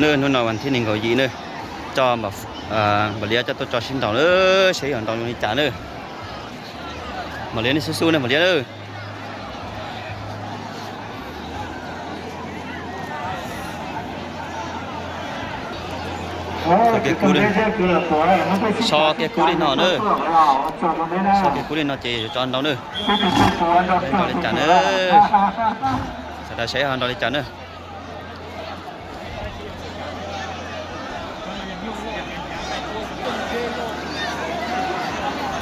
เนิ่นนู่นวันที่1ก็ยีเน้อจอแบบบ่เลียจะตัวจอชินดองเด้อใช้ของดองอยู่ในจานเด้อบ่เลียนี่สู้ๆนะบ่เลียเด้อโอเคกูเลยชอแกกูเลยนอนเด้อชอแกกูเลยนอนเจอยู่จอนดองเด้อเป็นดองในจานเด้อสะได้ใช้ของดองในจานเด้อ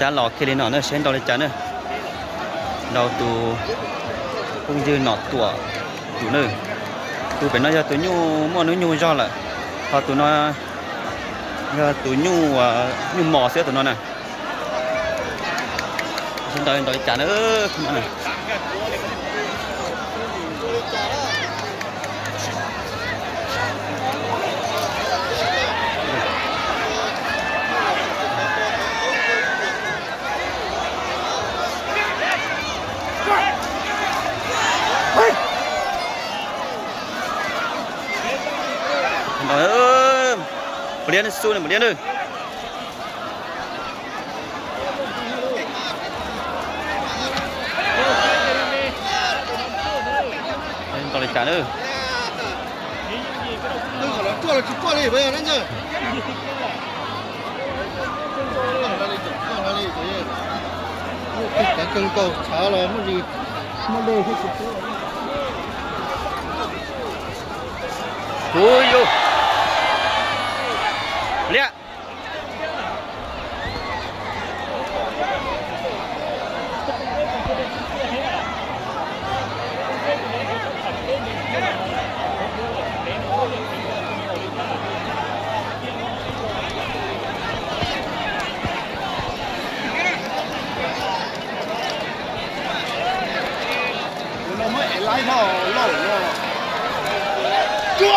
จานหลอกเคลินเนาะเช่นดอกเลยจานเนาะดาวตัวคงยืนหนอดตัวอยู่เนาะตัวเป็นน้อยตัวยูมั่วน้อยยูจอละพอตัวน้อยตัวยูหมอเสียตัวน้อยน่ะเช่นดอกเลยจานขึ้นมาน่ะเรียนสู้เนี่ยเรียนเลยต่อเลยจาน做了做了一回咱这更高查了没得没累是โอ้ยเรียเราไม่ไล่ท่อเล่าจ้ว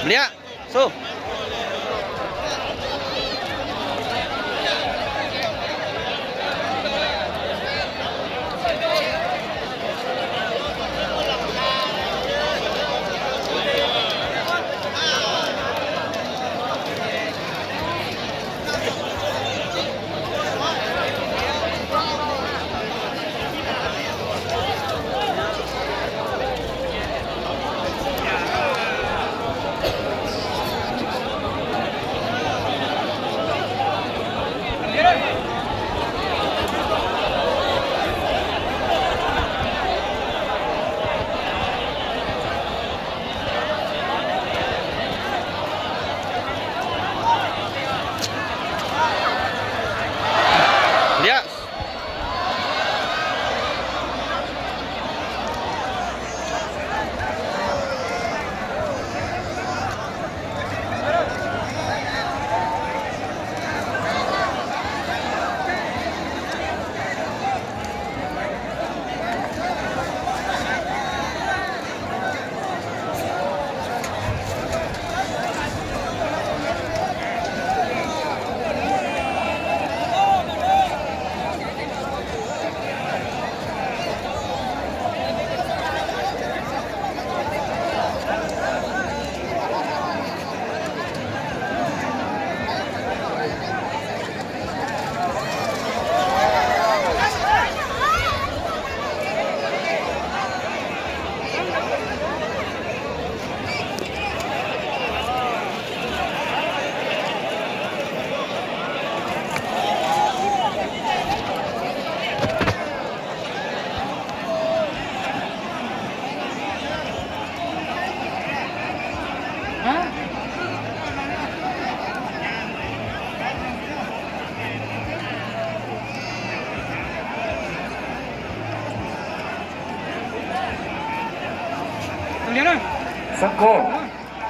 เรียสู้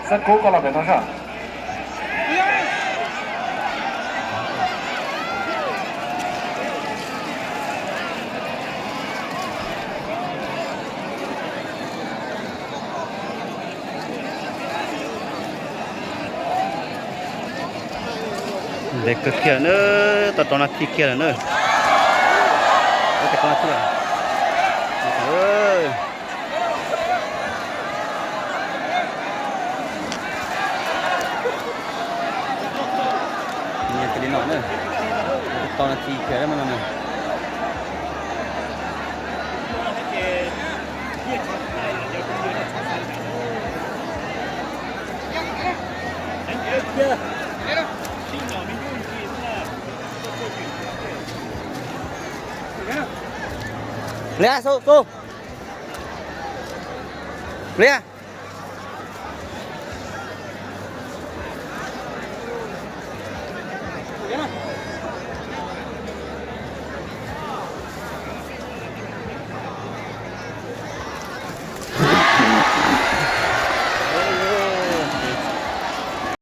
三扣到了摆头上。 Để cực kia nữa, tao nó thi kia nữa. Cái con kia. Ơi. Nhìn cái đi nọ nữa. Tao nó thi kia đó mà nè. Lea, số. Lea.